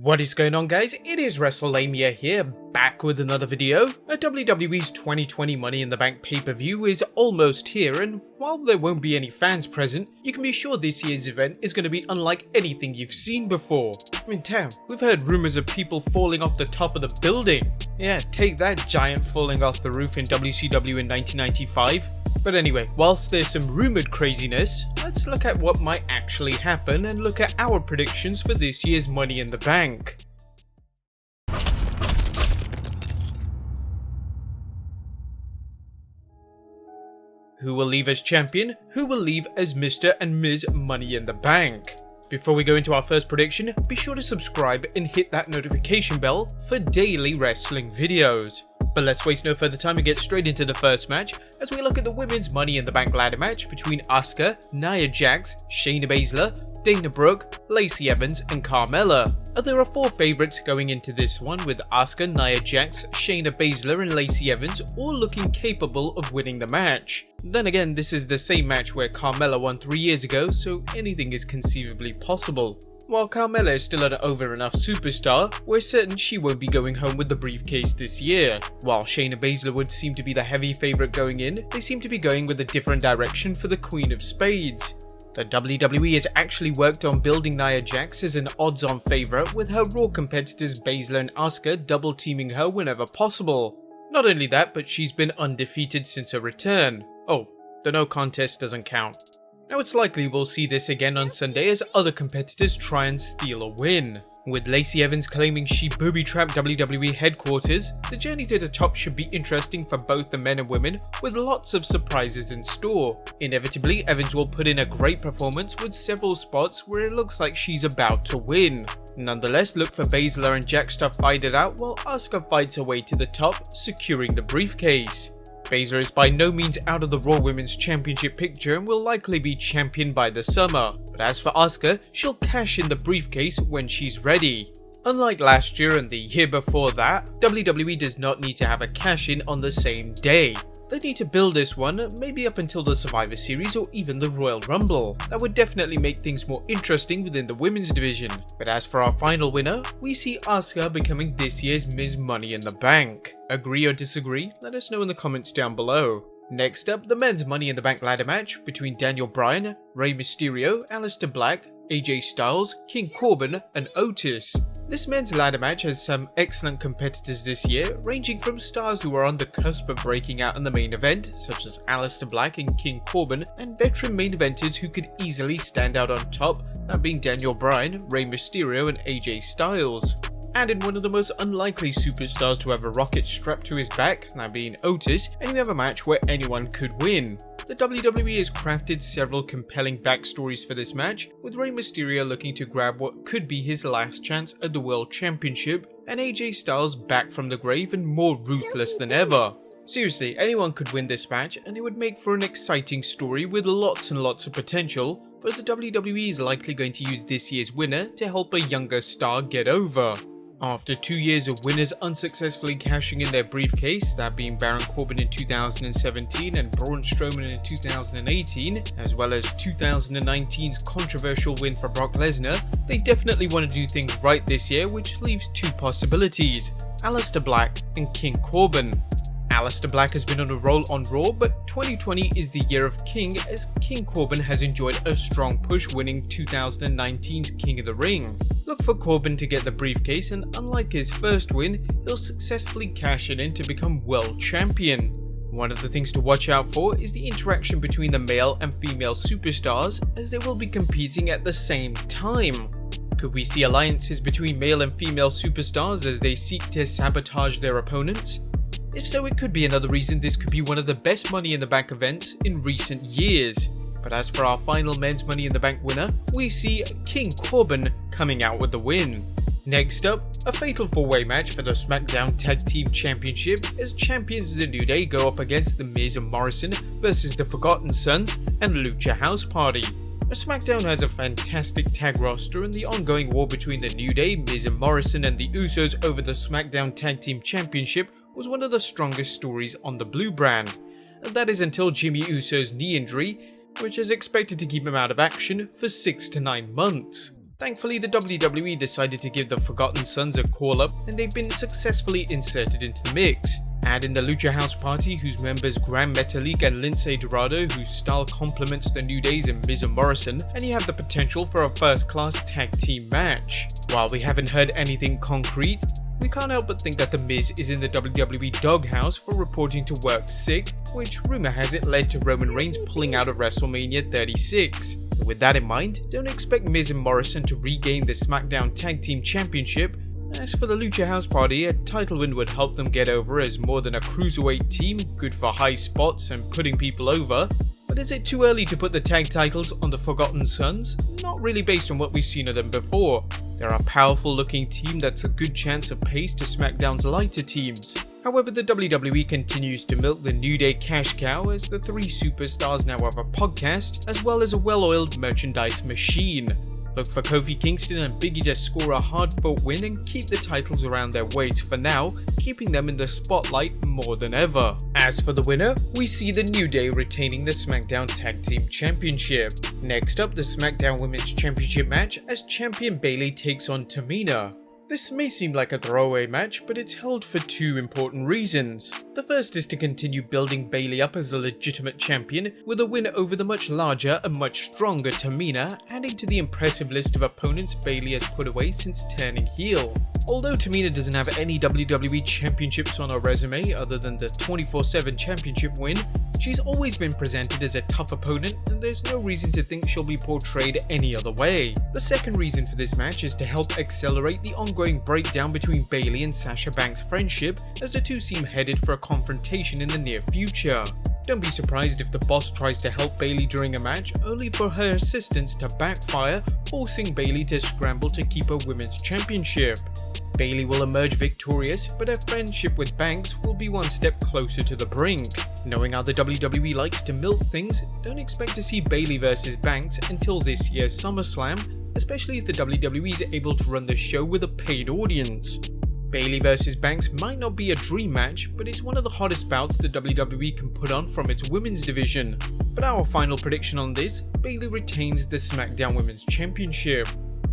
What is going on, guys? It is Wrestlelamia here, back with another video. WWE's 2020 Money in the Bank pay-per-view is almost here, and while there won't be any fans present, you can be sure this year's event is going to be unlike anything you've seen before. I mean, damn, we've heard rumors of people falling off the top of the building. Yeah, take that, giant falling off the roof in WCW in 1995. But anyway, whilst there's some rumored craziness, let's look at what might actually happen and look at our predictions for this year's Money in the Bank. Who will leave as champion? Who will leave as Mr. and Ms. Money in the Bank? Before we go into our first prediction, be sure to subscribe and hit that notification bell for daily wrestling videos. But let's waste no further time and get straight into the first match as we look at the women's Money in the Bank ladder match between Asuka, Nia Jax, Shayna Baszler, Dana Brooke, Lacey Evans and Carmella. There are four favourites going into this one, with Asuka, Nia Jax, Shayna Baszler and Lacey Evans all looking capable of winning the match. Then again, this is the same match where Carmella won 3 years ago, so anything is conceivably possible. While Carmella is still an over enough superstar, we're certain she won't be going home with the briefcase this year. While Shayna Baszler would seem to be the heavy favourite going in, they seem to be going with a different direction for the Queen of Spades. The WWE has actually worked on building Nia Jax as an odds-on favourite, with her Raw competitors Baszler and Asuka double teaming her whenever possible. Not only that, but she's been undefeated since her return. Oh, the no contest doesn't count. Now it's likely we'll see this again on Sunday as other competitors try and steal a win. With Lacey Evans claiming she booby-trapped WWE headquarters, the journey to the top should be interesting for both the men and women, with lots of surprises in store. Inevitably, Evans will put in a great performance with several spots where it looks like she's about to win. Nonetheless, look for Baszler and Jax to fight it out while Asuka fights her way to the top, securing the briefcase. Baszler is by no means out of the Raw Women's Championship picture and will likely be champion by the summer, but as for Asuka, she'll cash in the briefcase when she's ready. Unlike last year and the year before that, WWE does not need to have a cash-in on the same day. They need to build this one, maybe up until the Survivor Series or even the Royal Rumble. That would definitely make things more interesting within the women's division. But as for our final winner, we see Asuka becoming this year's Ms. Money in the Bank. Agree or disagree? Let us know in the comments down below. Next up, the men's Money in the Bank ladder match between Bryan, Rey Mysterio, Aleister Black, AJ Styles, King Corbin and Otis. This men's ladder match has some excellent competitors this year, ranging from stars who are on the cusp of breaking out in the main event, such as Aleister Black and King Corbin, and veteran main eventers who could easily stand out on top, that being Bryan, Rey Mysterio and AJ Styles. And in one of the most unlikely superstars to have a rocket strapped to his back, that being Otis, and you have a match where anyone could win. The WWE has crafted several compelling backstories for this match, with Rey Mysterio looking to grab what could be his last chance at the World Championship, and AJ Styles back from the grave and more ruthless than ever. Seriously, anyone could win this match, and it would make for an exciting story with lots and lots of potential, but the WWE is likely going to use this year's winner to help a younger star get over. After 2 years of winners unsuccessfully cashing in their briefcase, that being Baron Corbin in 2017 and Braun Strowman in 2018, as well as 2019's controversial win for Brock Lesnar, they definitely want to do things right this year, which leaves two possibilities: Aleister Black and King Corbin. Aleister Black has been on a roll on Raw, but 2020 is the year of King, as King Corbin has enjoyed a strong push, winning 2019's King of the Ring. Look for Corbin to get the briefcase, and unlike his first win, he'll successfully cash it in to become world champion. One of the things to watch out for is the interaction between the male and female superstars, as they will be competing at the same time. Could we see alliances between male and female superstars as they seek to sabotage their opponents? If so, it could be another reason this could be one of the best Money in the Bank events in recent years. But as for our final men's Money in the Bank winner, we see King Corbin coming out with the win. Next up, a fatal 4-way match for the SmackDown Tag Team Championship as champions The New Day go up against The Miz and Morrison versus the Forgotten Sons and Lucha House Party. SmackDown has a fantastic tag roster, and the ongoing war between The New Day, Miz and Morrison and the Usos over the SmackDown Tag Team Championship was one of the strongest stories on the Blue brand. And that is until Jimmy Uso's knee injury, which is expected to keep him out of action for 6 to 9 months. Thankfully, the WWE decided to give the Forgotten Sons a call-up, and they've been successfully inserted into the mix. Add in the Lucha House Party, whose members Gran Metalik and Lince Dorado, whose style complements the New Day's and Miz and Morrison, and you have the potential for a first-class tag team match. While we haven't heard anything concrete, we can't help but think that The Miz is in the WWE doghouse for reporting to work sick, which rumour has it led to Roman Reigns pulling out of WrestleMania 36. With that in mind, don't expect Miz and Morrison to regain the SmackDown Tag Team Championship. As for the Lucha House Party, a title win would help them get over as more than a cruiserweight team, good for high spots and putting people over. But is it too early to put the tag titles on the Forgotten Sons? Not really, based on what we've seen of them before. They're a powerful looking team that's a good chance of pace to SmackDown's lighter teams. However, the WWE continues to milk the New Day cash cow, as the three superstars now have a podcast, as well as a well-oiled merchandise machine. Look for Kofi Kingston and Biggie to score a hard-fought win and keep the titles around their waist for now, keeping them in the spotlight more than ever. As for the winner, we see the New Day retaining the SmackDown Tag Team Championship. Next up, the SmackDown Women's Championship match as champion Bayley takes on Tamina. This may seem like a throwaway match, but it's held for two important reasons. The first is to continue building Bayley up as a legitimate champion, with a win over the much larger and much stronger Tamina, adding to the impressive list of opponents Bayley has put away since turning heel. Although Tamina doesn't have any WWE championships on her resume other than the 24/7 championship win, she's always been presented as a tough opponent, and there's no reason to think she'll be portrayed any other way. The second reason for this match is to help accelerate the ongoing breakdown between Bayley and Sasha Banks' friendship, as the two seem headed for a confrontation in the near future. Don't be surprised if the boss tries to help Bayley during a match, only for her assistance to backfire, forcing Bayley to scramble to keep her women's championship. Bayley will emerge victorious, but her friendship with Banks will be one step closer to the brink. Knowing how the WWE likes to milk things, don't expect to see Bayley versus Banks until this year's SummerSlam, especially if the WWE is able to run the show with a paid audience. Bayley vs Banks might not be a dream match, but it's one of the hottest bouts the WWE can put on from its women's division. But our final prediction on this, Bayley retains the SmackDown Women's Championship.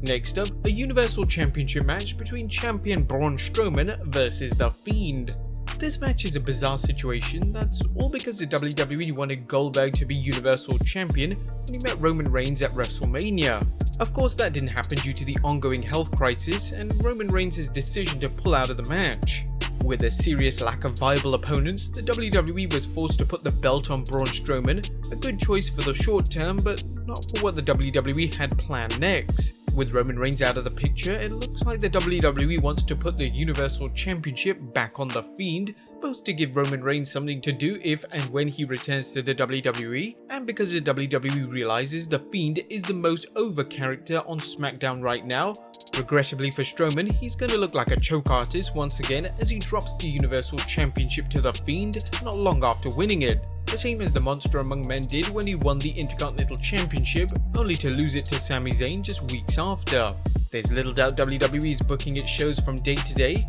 Next up, a Universal Championship match between champion Braun Strowman versus The Fiend. This match is a bizarre situation that's all because the WWE wanted Goldberg to be Universal Champion when he met Roman Reigns at WrestleMania. Of course, that didn't happen due to the ongoing health crisis and Roman Reigns' decision to pull out of the match. With a serious lack of viable opponents, the WWE was forced to put the belt on Braun Strowman, a good choice for the short term, but not for what the WWE had planned next. With Roman Reigns out of the picture, it looks like the WWE wants to put the Universal Championship back on The Fiend, both to give Roman Reigns something to do if and when he returns to the WWE, and because the WWE realizes The Fiend is the most over character on SmackDown right now. Regrettably for Strowman, he's going to look like a choke artist once again as he drops the Universal Championship to The Fiend not long after winning it. The same as the Monster Among Men did when he won the Intercontinental Championship, only to lose it to Sami Zayn just weeks after. There's little doubt WWE is booking its shows from day to day,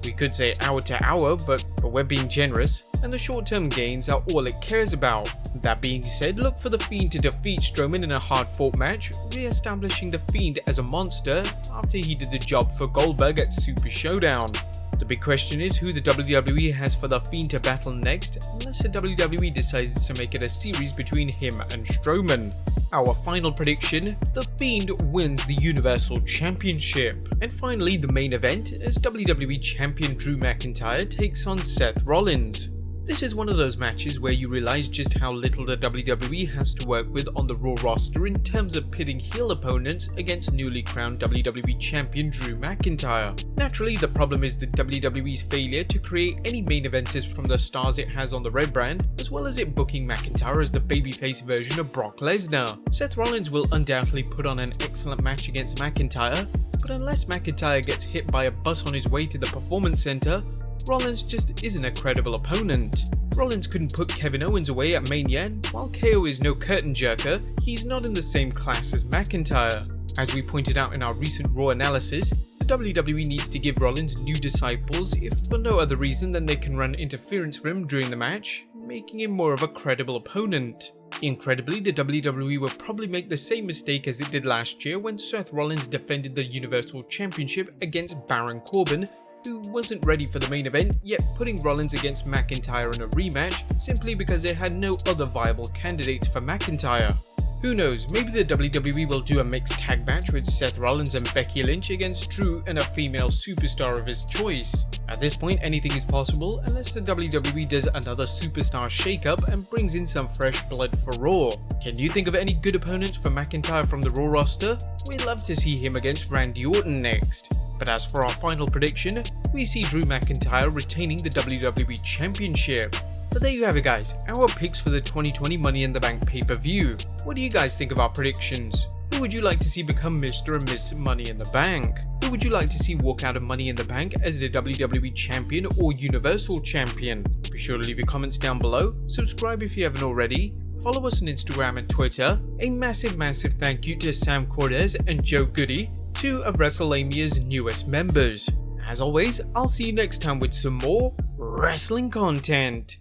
we could say hour to hour, but we're being generous, and the short-term gains are all it cares about. That being said, look for The Fiend to defeat Strowman in a hard-fought match, re-establishing The Fiend as a monster after he did the job for Goldberg at Super Showdown. The big question is who the WWE has for The Fiend to battle next, unless the WWE decides to make it a series between him and Strowman. Our final prediction, The Fiend wins the Universal Championship. And finally, the main event, as WWE Champion Drew McIntyre takes on Seth Rollins. This is one of those matches where you realize just how little the WWE has to work with on the Raw roster in terms of pitting heel opponents against newly crowned WWE Champion Drew McIntyre. Naturally, the problem is the WWE's failure to create any main eventers from the stars it has on the Red brand, as well as it booking McIntyre as the babyface version of Brock Lesnar. Seth Rollins will undoubtedly put on an excellent match against McIntyre, but unless McIntyre gets hit by a bus on his way to the Performance Center, Rollins just isn't a credible opponent. Rollins couldn't put Kevin Owens away at Mania, and while KO is no curtain jerker, he's not in the same class as McIntyre. As we pointed out in our recent Raw analysis, the WWE needs to give Rollins new disciples if for no other reason than they can run interference for him during the match, making him more of a credible opponent. Incredibly, the WWE will probably make the same mistake as it did last year when Seth Rollins defended the Universal Championship against Baron Corbin, who wasn't ready for the main event, yet putting Rollins against McIntyre in a rematch simply because they had no other viable candidates for McIntyre. Who knows, maybe the WWE will do a mixed tag match with Seth Rollins and Becky Lynch against Drew and a female superstar of his choice. At this point, anything is possible unless the WWE does another superstar shakeup and brings in some fresh blood for Raw. Can you think of any good opponents for McIntyre from the Raw roster? We'd love to see him against Randy Orton next. But as for our final prediction, we see Drew McIntyre retaining the WWE Championship. But there you have it guys, our picks for the 2020 Money in the Bank pay-per-view. What do you guys think of our predictions? Who would you like to see become Mr. and Miss Money in the Bank? Who would you like to see walk out of Money in the Bank as the WWE Champion or Universal Champion? Be sure to leave your comments down below, subscribe if you haven't already, follow us on Instagram and Twitter. A massive thank you to Sam Cortez and Joe Goody, two of Wrestlemamia's newest members. As always, I'll see you next time with some more wrestling content.